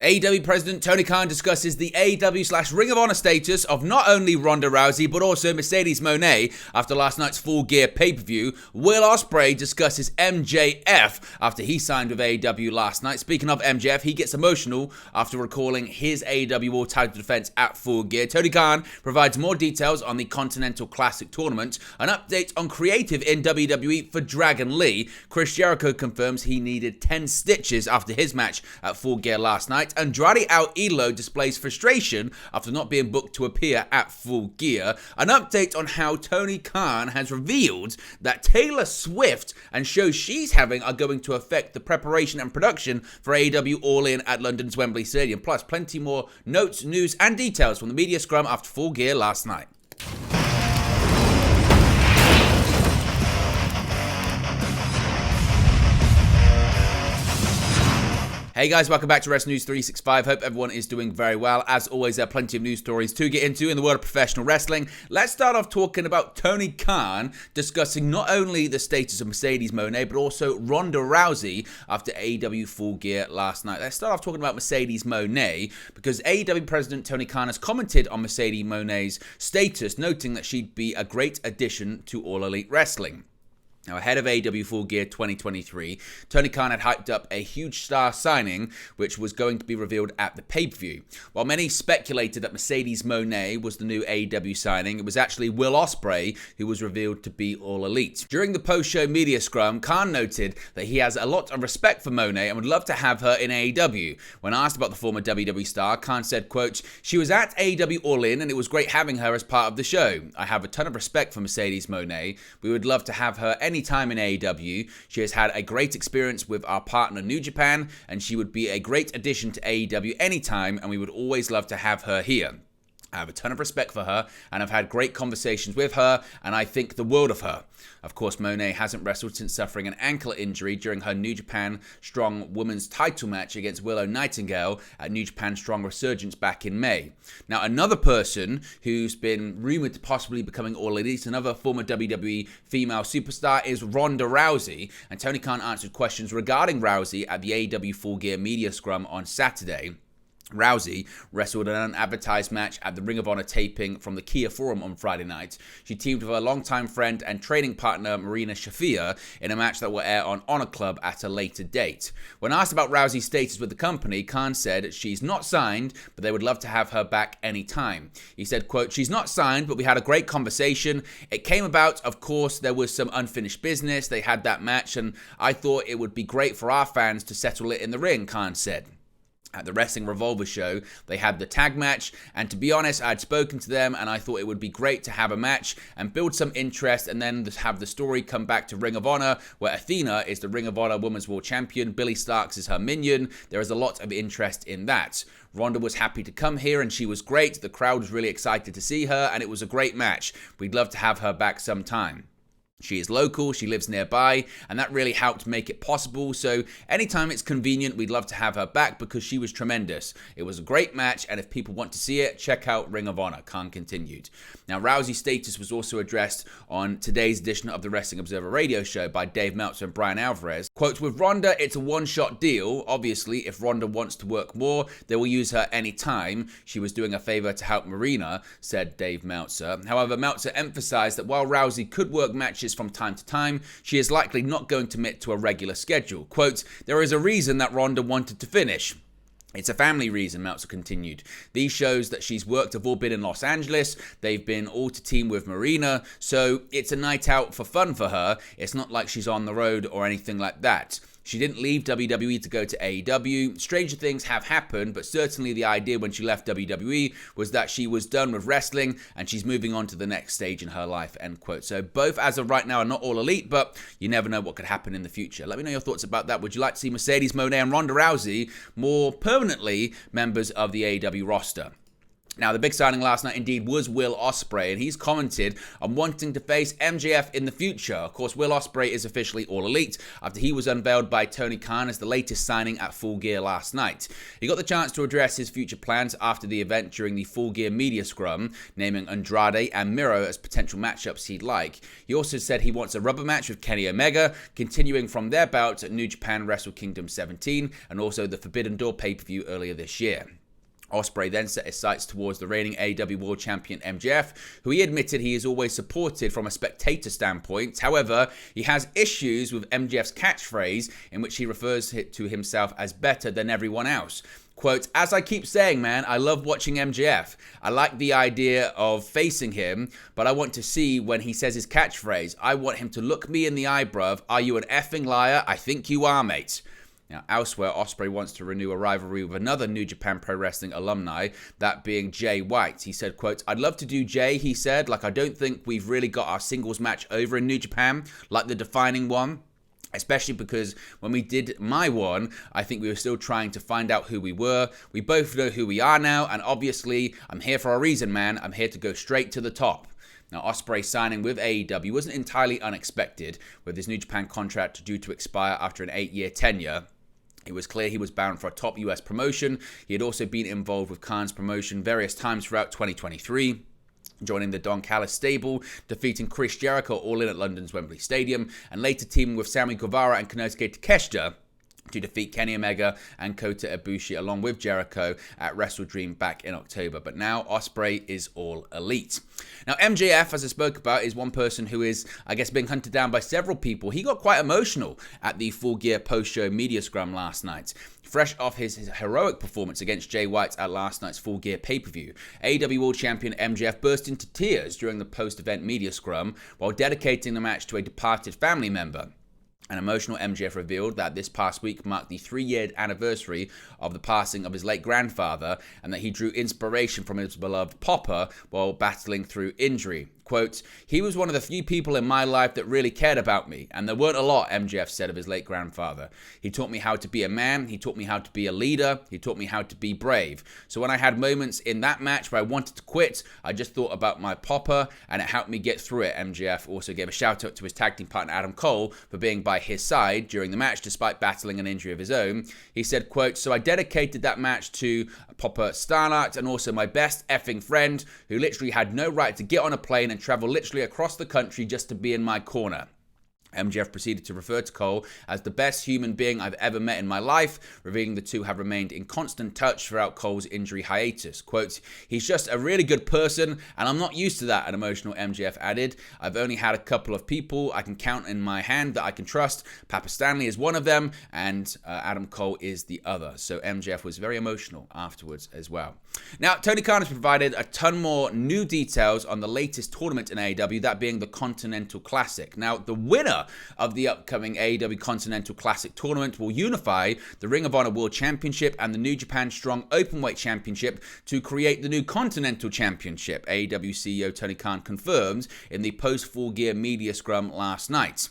AEW President Tony Khan discusses the AEW/Ring of Honor status of not only Ronda Rousey but also Mercedes Mone after last night's Full Gear pay-per-view. Will Osprey discusses MJF after he signed with AEW last night. Speaking of MJF, he gets emotional after recalling his AEW World title defense at Full Gear. Tony Khan provides more details on the Continental Classic tournament, an update on creative in WWE for Dragon Lee. Chris Jericho confirms he needed 10 stitches after his match at Full Gear last night. Andrade displays frustration after not being booked to appear at Full Gear. An update on how Tony Khan has revealed that Taylor Swift and shows she's having are going to affect the preparation and production for AEW All In at London's Wembley Stadium. Plus, plenty more notes, news, and details from the media scrum after Full Gear last night. Hey guys, welcome back to Wrestling News 365. Hope everyone is doing very well. As always, there are plenty of news stories to get into in the world of professional wrestling. Let's start off talking about Tony Khan discussing not only the status of Mercedes Mone, but also Ronda Rousey after AEW Full Gear last night. Let's start off talking about Mercedes Mone because AEW President Tony Khan has commented on Mercedes Mone's status, noting that she'd be a great addition to All Elite Wrestling. Now, ahead of AEW Full Gear 2023, Tony Khan had hyped up a huge star signing, which was going to be revealed at the pay-per-view. While many speculated that Mercedes Mone was the new AEW signing, it was actually Will Osprey who was revealed to be All Elite. During the post-show media scrum, Khan noted that he has a lot of respect for Mone and would love to have her in AEW. When asked about the former WWE star, Khan said, quote, "She was at AEW All In and it was great having her as part of the show. I have a ton of respect for Mercedes Mone. We would love to have her time in AEW. She has had a great experience with our partner New Japan, and she would be a great addition to AEW anytime, and we would always love to have her here. I have a ton of respect for her, and I've had great conversations with her, and I think the world of her." Of course, Mone hasn't wrestled since suffering an ankle injury during her New Japan Strong Women's title match against Willow Nightingale at New Japan Strong Resurgence back in May. Now, another person who's been rumored to possibly becoming All Elite, another former WWE female superstar, is Ronda Rousey, and Tony Khan answered questions regarding Rousey at the AEW Full Gear media scrum on Saturday. Rousey wrestled an unadvertised match at the Ring of Honor taping from the Kia Forum on Friday night. She teamed with her longtime friend and training partner Marina Shafir in a match that will air on Honor Club at a later date. When asked about Rousey's status with the company, Khan said she's not signed, but they would love to have her back anytime. He said, quote, "She's not signed, but we had a great conversation. It came about, of course, there was some unfinished business. They had that match, and I thought it would be great for our fans to settle it in the ring," Khan said. At the Wrestling Revolver show, they had the tag match, and to be honest, I'd spoken to them and I thought it would be great to have a match and build some interest and then have the story come back to Ring of Honor, where Athena is the Ring of Honor Women's World Champion, Billy Starks is her minion. There is a lot of interest in that. Ronda was happy to come here and she was great. The crowd was really excited to see her and it was a great match. We'd love to have her back sometime. She is local, she lives nearby, and that really helped make it possible, so anytime it's convenient, we'd love to have her back because she was tremendous. It was a great match, and if people want to see it, check out Ring of Honor, Khan continued. Now, Rousey's status was also addressed on today's edition of the Wrestling Observer radio show by Dave Meltzer and Brian Alvarez. Quote, "With Ronda, it's a one-shot deal. Obviously, if Ronda wants to work more, they will use her anytime. She was doing a favor to help Marina," said Dave Meltzer. However, Meltzer emphasized that while Rousey could work matches from time to time, she is likely not going to commit to a regular schedule. Quote, "There is a reason that Ronda wanted to finish. It's a family reason," Meltzer continued. "These shows that she's worked have all been in Los Angeles. They've been all to team with Marina, so it's a night out for fun for her. It's not like she's on the road or anything like that. She didn't leave WWE to go to AEW. Stranger things have happened, but certainly the idea when she left WWE was that she was done with wrestling and she's moving on to the next stage in her life," end quote. So both as of right now are not All Elite, but you never know what could happen in the future. Let me know your thoughts about that. Would you like to see Mercedes Mone and Ronda Rousey more permanently members of the AEW roster? Now, the big signing last night indeed was Will Osprey, and he's commented on wanting to face MJF in the future. Of course, Will Osprey is officially All Elite after he was unveiled by Tony Khan as the latest signing at Full Gear last night. He got the chance to address his future plans after the event during the Full Gear media scrum, naming Andrade and Miro as potential matchups he'd like. He also said he wants a rubber match with Kenny Omega, continuing from their bouts at New Japan Wrestle Kingdom 17 and also the Forbidden Door pay-per-view earlier this year. Osprey then set his sights towards the reigning AEW World Champion MJF, who he admitted he has always supported from a spectator standpoint. However, he has issues with MJF's catchphrase, in which he refers to himself as better than everyone else. Quote, "As I keep saying, man, I love watching MJF. I like the idea of facing him, but I want to see when he says his catchphrase. I want him to look me in the eye, bruv. Are you an effing liar? I think you are, mate." Now, elsewhere, Osprey wants to renew a rivalry with another New Japan Pro Wrestling alumni, that being Jay White. He said, quote, "I'd love to do Jay," he said. "Like, I don't think we've really got our singles match over in New Japan, like the defining one. Especially because when we did my one, I think we were still trying to find out who we were. We both know who we are now, and obviously, I'm here for a reason, man. I'm here to go straight to the top." Now, Osprey signing with AEW wasn't entirely unexpected, with his New Japan contract due to expire after an 8-year tenure. It was clear he was bound for a top US promotion. He had also been involved with Khan's promotion various times throughout 2023. Joining the Don Callis stable, defeating Chris Jericho All In at London's Wembley Stadium, and later teaming with Sammy Guevara and Konosuke Takeshita to defeat Kenny Omega and Kota Ibushi along with Jericho at Wrestle Dream back in October. But now Osprey is All Elite. Now, MJF, as I spoke about, is one person who is, I guess, being hunted down by several people. He got quite emotional at the Full Gear post-show media scrum last night. Fresh off his heroic performance against Jay White at last night's Full Gear pay-per-view, AEW World Champion MJF burst into tears during the post-event media scrum while dedicating the match to a departed family member. An emotional MJF revealed that this past week marked the 3-year anniversary of the passing of his late grandfather, and that he drew inspiration from his beloved Popper while battling through injury. Quote, "He was one of the few people in my life that really cared about me, and there weren't a lot," MJF said of his late grandfather. "He taught me how to be a man, he taught me how to be a leader, he taught me how to be brave. So when I had moments in that match where I wanted to quit, I just thought about my Popper, and it helped me get through it." MJF also gave a shout out to his tag team partner Adam Cole for being by his side during the match despite battling an injury of his own. He said, quote, "So I dedicated that match to Popper Starlight and also my best effing friend who literally had no right to get on a plane and travel literally across the country just to be in my corner." MJF proceeded to refer to Cole as the best human being I've ever met in my life, revealing the two have remained in constant touch throughout Cole's injury hiatus. Quote, "He's just a really good person, and I'm not used to that," an emotional MJF added. "I've only had a couple of people I can count in my hand that I can trust. Papa Stanley is one of them, and Adam Cole is the other." So MJF was very emotional afterwards as well. Now, Tony Khan has provided a ton more new details on the latest tournament in AEW, that being the Continental Classic. Now, the winner of the upcoming AEW Continental Classic tournament will unify the Ring of Honor World Championship and the New Japan Strong Openweight Championship to create the new Continental Championship, AEW CEO Tony Khan confirmed in the post-Full Gear media scrum last night.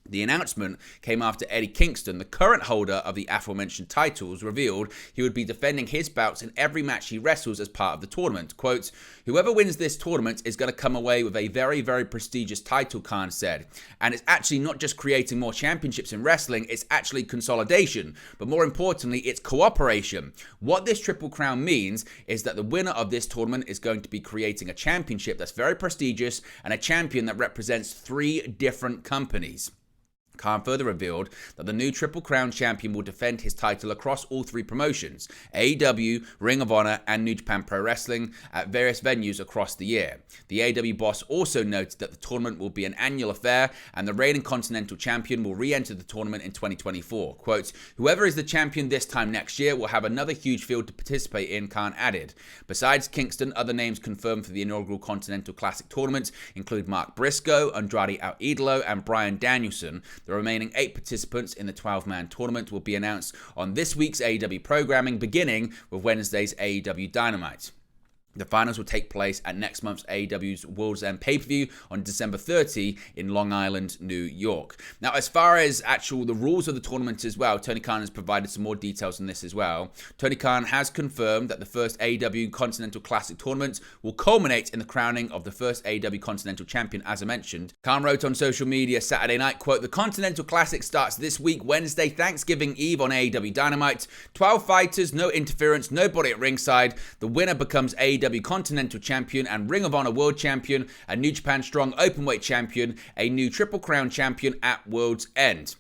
The announcement came after Eddie Kingston, the current holder of the aforementioned titles, revealed he would be defending his bouts in every match he wrestles as part of the tournament. Quote, "Whoever wins this tournament is going to come away with a very, very prestigious title," Khan said. "And it's actually not just creating more championships in wrestling, it's actually consolidation. But more importantly, it's cooperation. What this Triple Crown means is that the winner of this tournament is going to be creating a championship that's very prestigious and a champion that represents 3 different companies." Khan further revealed that the new Triple Crown champion will defend his title across all 3 promotions, AEW, Ring of Honor, and New Japan Pro Wrestling, at various venues across the year. The AEW boss also noted that the tournament will be an annual affair, and the reigning Continental champion will re-enter the tournament in 2024. Quote, "Whoever is the champion this time next year will have another huge field to participate in," Khan added. Besides Kingston, other names confirmed for the inaugural Continental Classic tournament include Mark Briscoe, Andrade Idolo, and Bryan Danielson. The remaining 8 participants in the 12-man tournament will be announced on this week's AEW programming, beginning with Wednesday's AEW Dynamite. The finals will take place at next month's AEW's World's End pay-per-view on December 30 in Long Island, New York. Now, as far as the rules of the tournament as well, Tony Khan has provided some more details on this as well. Tony Khan has confirmed that the first AEW Continental Classic tournament will culminate in the crowning of the first AEW Continental Champion, as I mentioned. Khan wrote on social media Saturday night, quote, "The Continental Classic starts this week, Wednesday, Thanksgiving Eve on AEW Dynamite. 12 fighters, no interference, nobody at ringside. The winner becomes AEW Continental Champion and Ring of Honor World Champion, a New Japan Strong Openweight Champion, a new Triple Crown Champion at World's End."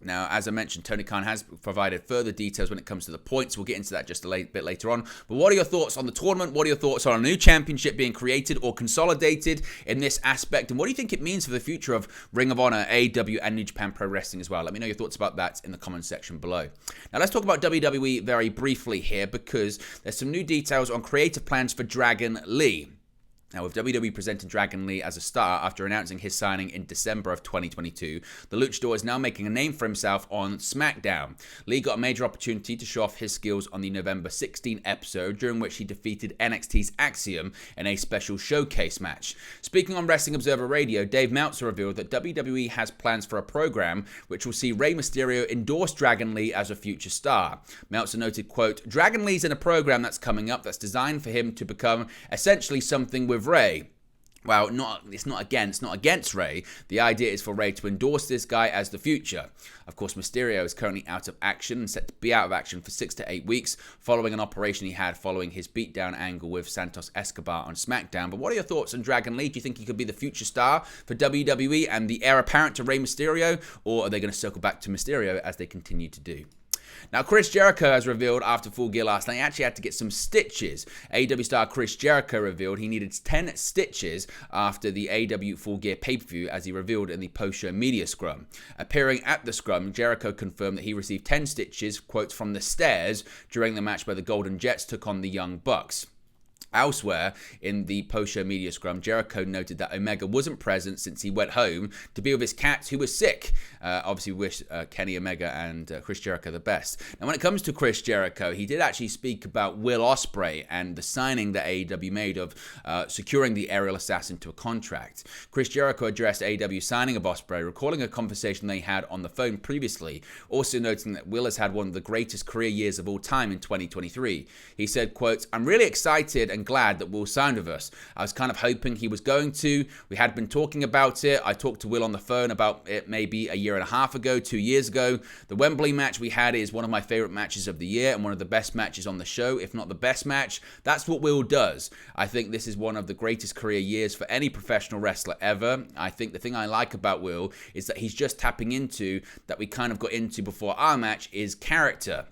Now, as I mentioned, Tony Khan has provided further details when it comes to the points. We'll get into that just a bit later on. But what are your thoughts on the tournament? What are your thoughts on a new championship being created or consolidated in this aspect? And what do you think it means for the future of Ring of Honor, AEW, and New Japan Pro Wrestling as well? Let me know your thoughts about that in the comment section below. Now, let's talk about WWE very briefly here, because there's some new details on creative plans for Dragon Lee. Now, with WWE presenting Dragon Lee as a star after announcing his signing in December of 2022, the Luchador is now making a name for himself on SmackDown. Lee got a major opportunity to show off his skills on the November 16 episode, during which he defeated NXT's Axiom in a special showcase match. Speaking on Wrestling Observer Radio, Dave Meltzer revealed that WWE has plans for a program which will see Rey Mysterio endorse Dragon Lee as a future star. Meltzer noted, quote, "Dragon Lee's in a program that's coming up that's designed for him to become essentially something with Rey." Well, it's not against Rey. The idea is for Rey to endorse this guy as the future. Of course, Mysterio is currently out of action and set to be out of action for 6 to 8 weeks following an operation he had following his beatdown angle with Santos Escobar on SmackDown. But what are your thoughts on Dragon Lee? Do you think he could be the future star for WWE and the heir apparent to Rey Mysterio? Or are they going to circle back to Mysterio as they continue to do? Now, Chris Jericho has revealed after Full Gear last night he actually had to get some stitches. AEW star Chris Jericho revealed he needed 10 stitches after the AEW Full Gear pay-per-view, as he revealed in the post-show media scrum. Appearing at the scrum, Jericho confirmed that he received 10 stitches, quotes, from the stairs during the match where the Golden Jets took on the Young Bucks. Elsewhere, in the post-show media scrum, Jericho noted that Omega wasn't present since he went home to be with his cat, who was sick. Obviously, wish Kenny Omega and Chris Jericho the best. Now, when it comes to Chris Jericho, he did actually speak about Will Osprey and the signing that AEW made of securing the aerial assassin to a contract. Chris Jericho addressed AEW signing of Osprey, recalling a conversation they had on the phone previously, also noting that Will has had one of the greatest career years of all time in 2023. He said, quote, "I'm really excited and glad that Will signed with us. I was kind of hoping he was going to. We had been talking about it. I talked to Will on the phone about it maybe a year and a half ago, 2 years ago. The Wembley match we had is one of my favorite matches of the year and one of the best matches on the show, if not the best match. That's what Will does. I think this is one of the greatest career years for any professional wrestler ever. I think the thing I like about Will is that he's just tapping into that we kind of got into before our match is character.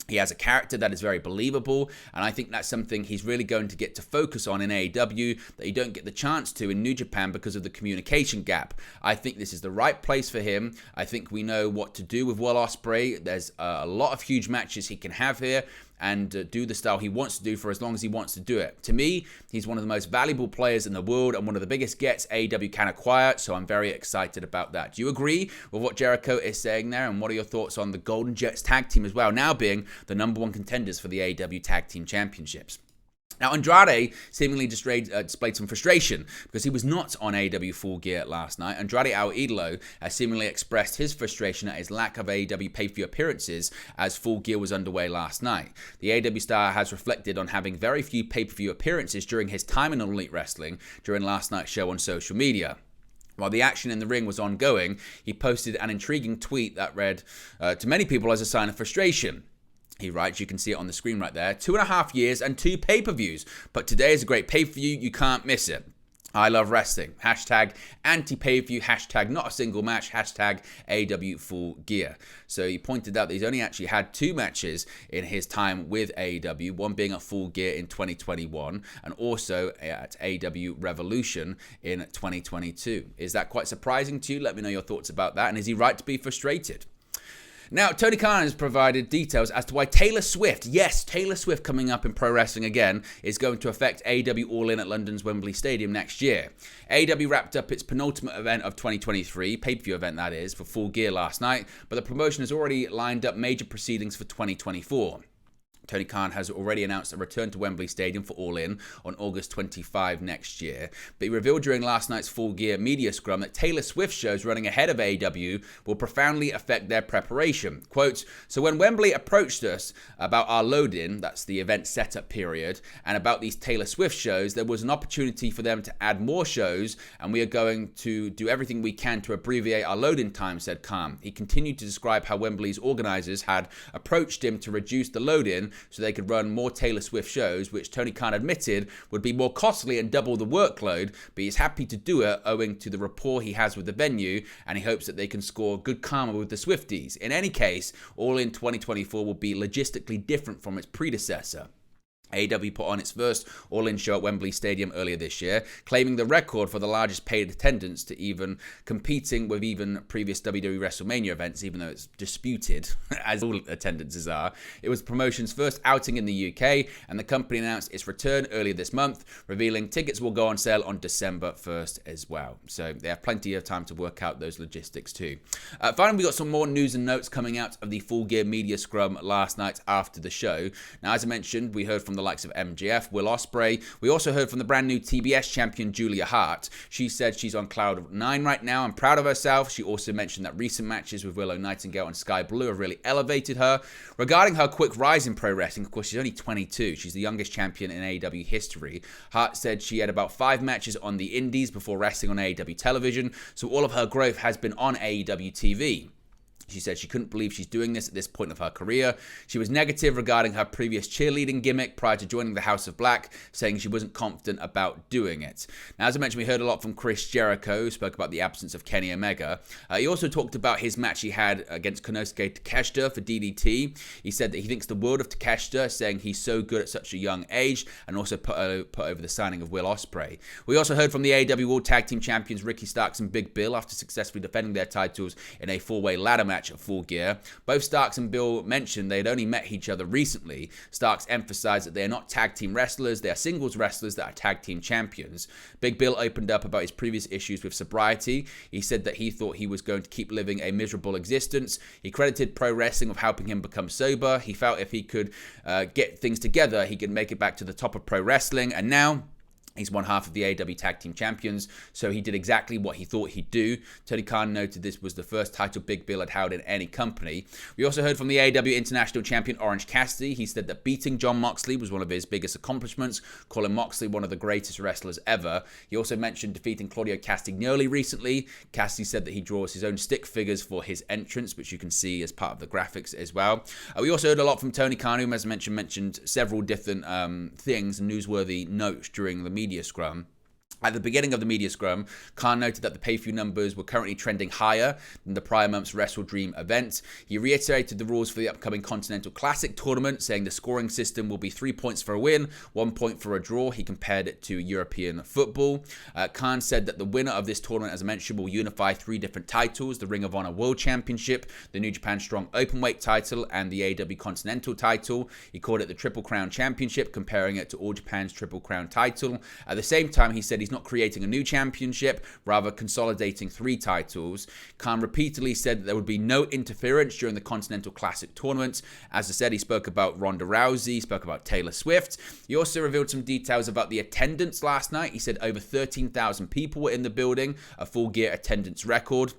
He has a character that is very believable, and I think that's something he's really going to get to focus on in AEW that you don't get the chance to in New Japan because of the communication gap. I think this is the right place for him. I think we know what to do with Will Ospreay. There's a lot of huge matches he can have here and do the style he wants to do for as long as he wants to do it. To me, he's one of the most valuable players in the world and one of the biggest gets AEW can acquire, so I'm very excited about that. Do you agree with what Jericho is saying there? And what are your thoughts on the Golden Jets tag team as well, now being the #1 contenders for the AEW Tag Team Championships? Now, Andrade seemingly displayed some frustration because he was not on AEW Full Gear last night. Andrade El Idolo has seemingly expressed his frustration at his lack of AEW pay-per-view appearances as Full Gear was underway last night. The AEW star has reflected on having very few pay-per-view appearances during his time in Elite Wrestling during last night's show on social media. While the action in the ring was ongoing, he posted an intriguing tweet that read, to many people as a sign of frustration. He writes, you can see it on the screen right there, 2.5 years and 2 pay-per-views, but today is a great pay-per-view, you can't miss it. I love wrestling. Hashtag anti-pay-per-view. Hashtag not a single match. Hashtag AEW Full Gear. So he pointed out that he's only actually had 2 matches in his time with AEW, one being at Full Gear in 2021 and also at AEW Revolution in 2022. Is that quite surprising to you? Let me know your thoughts about that. And is he right to be frustrated? Now, Tony Khan has provided details as to why Taylor Swift, yes, Taylor Swift coming up in pro wrestling again, is going to affect AEW All In at London's Wembley Stadium next year. AEW wrapped up its penultimate event of 2023, pay-per-view event that is, for Full Gear last night, but the promotion has already lined up major proceedings for 2024. Tony Khan has already announced a return to Wembley Stadium for All In on August 25 next year, but he revealed during last night's Full Gear media scrum that Taylor Swift shows running ahead of AEW will profoundly affect their preparation. Quote, "So when Wembley approached us about our load-in," that's the event setup period, "and about these Taylor Swift shows, there was an opportunity for them to add more shows, and we are going to do everything we can to abbreviate our load-in time," said Khan. He continued to describe how Wembley's organisers had approached him to reduce the load-in so they could run more Taylor Swift shows, which Tony Khan admitted would be more costly and double the workload, but he's happy to do it owing to the rapport he has with the venue, and he hopes that they can score good karma with the Swifties. In any case, All In 2024 will be logistically different from its predecessor. AEW put on its first All In show at Wembley Stadium earlier this year, claiming the record for the largest paid attendance to even competing with even previous WWE WrestleMania events, even though it's disputed, as all attendances are. It was the promotion's first outing in the UK, and the company announced its return earlier this month, revealing tickets will go on sale on December 1st as well. So they have plenty of time to work out those logistics too. Finally, we got some more news and notes coming out of the Full Gear media scrum last night after the show. Now, as I mentioned, we heard from the likes of MJF, Will Osprey. We also heard from the brand new TBS champion, Julia Hart. She said she's on cloud 9 right now and proud of herself. She also mentioned that recent matches with Willow Nightingale and Sky Blue have really elevated her. Regarding her quick rise in pro wrestling, of course, she's only 22. She's the youngest champion in AEW history. Hart said she had about 5 matches on the indies before wrestling on AEW television, so all of her growth has been on AEW TV. She said she couldn't believe she's doing this at this point of her career. She was negative regarding her previous cheerleading gimmick prior to joining the House of Black, saying she wasn't confident about doing it. Now, as I mentioned, we heard a lot from Chris Jericho, who spoke about the absence of Kenny Omega. He also talked about his match he had against Konosuke Takeshita for DDT. He said that he thinks the world of Takeshita, saying he's so good at such a young age, and also put over the signing of Will Osprey. We also heard from the AEW World Tag Team Champions Ricky Starks and Big Bill after successfully defending their titles in a 4-way ladder match at Full Gear. Both Starks and Bill mentioned they had only met each other recently. Starks emphasized that they are not tag team wrestlers, they are singles wrestlers that are tag team champions. Big Bill opened up about his previous issues with sobriety. He said that he thought he was going to keep living a miserable existence. He credited pro wrestling with helping him become sober. He felt if he could get things together, he could make it back to the top of pro wrestling, and now he's one half of the AEW Tag Team Champions, so he did exactly what he thought he'd do. Tony Khan noted this was the first title Big Bill had held in any company. We also heard from the AEW International Champion Orange Cassidy. He said that beating Jon Moxley was one of his biggest accomplishments, calling Moxley one of the greatest wrestlers ever. He also mentioned defeating Claudio Castagnoli recently. Cassidy said that he draws his own stick figures for his entrance, which you can see as part of the graphics as well. We also heard a lot from Tony Khan, who, as I mentioned several different things, newsworthy notes during the media scrum. At the beginning of the media scrum, Khan noted that the pay-per-view numbers were currently trending higher than the prior month's Wrestle Dream event. He reiterated the rules for the upcoming Continental Classic tournament, saying the scoring system will be 3 points for a win, 1 point for a draw. He compared it to European football. Khan said that the winner of this tournament, as I mentioned, will unify 3 different titles: the Ring of Honor World Championship, the New Japan Strong Openweight title, and the AEW Continental title. He called it the Triple Crown Championship, comparing it to All Japan's Triple Crown title. At the same time, he said he's not creating a new championship, rather consolidating 3 titles. Khan repeatedly said that there would be no interference during the Continental Classic tournament. As I said, he spoke about Ronda Rousey, he spoke about Taylor Swift. He also revealed some details about the attendance last night. He said over 13,000 people were in the building, a Full Gear attendance record.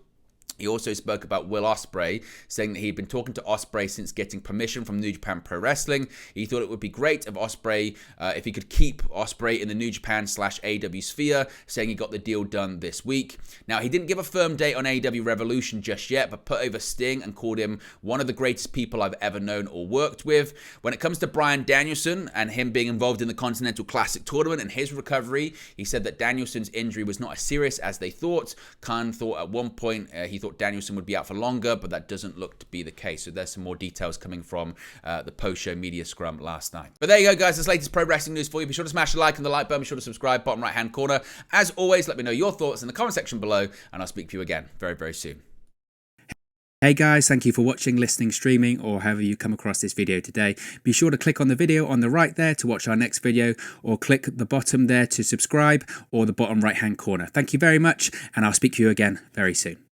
He also spoke about Will Osprey, saying that he'd been talking to Osprey since getting permission from New Japan Pro Wrestling. He thought it would be great if Osprey, if he could keep Osprey in the New Japan/AEW sphere, saying he got the deal done this week. Now, he didn't give a firm date on AEW Revolution just yet, but put over Sting and called him one of the greatest people I've ever known or worked with. When it comes to Bryan Danielson and him being involved in the Continental Classic tournament and his recovery, he said that Danielson's injury was not as serious as they thought. Khan thought at one point he thought Danielson would be out for longer, but that doesn't look to be the case. So there's some more details coming from the post-show media scrum last night. But there you go, guys. That's the latest pro wrestling news for you. Be sure to smash the like and the like button. Be sure to subscribe, bottom right-hand corner. As always, let me know your thoughts in the comment section below, and I'll speak to you again very, very soon. Hey guys, thank you for watching, listening, streaming, or however you come across this video today. Be sure to click on the video on the right there to watch our next video, or click the bottom there to subscribe, or the bottom right hand corner. Thank you very much, and I'll speak to you again very soon.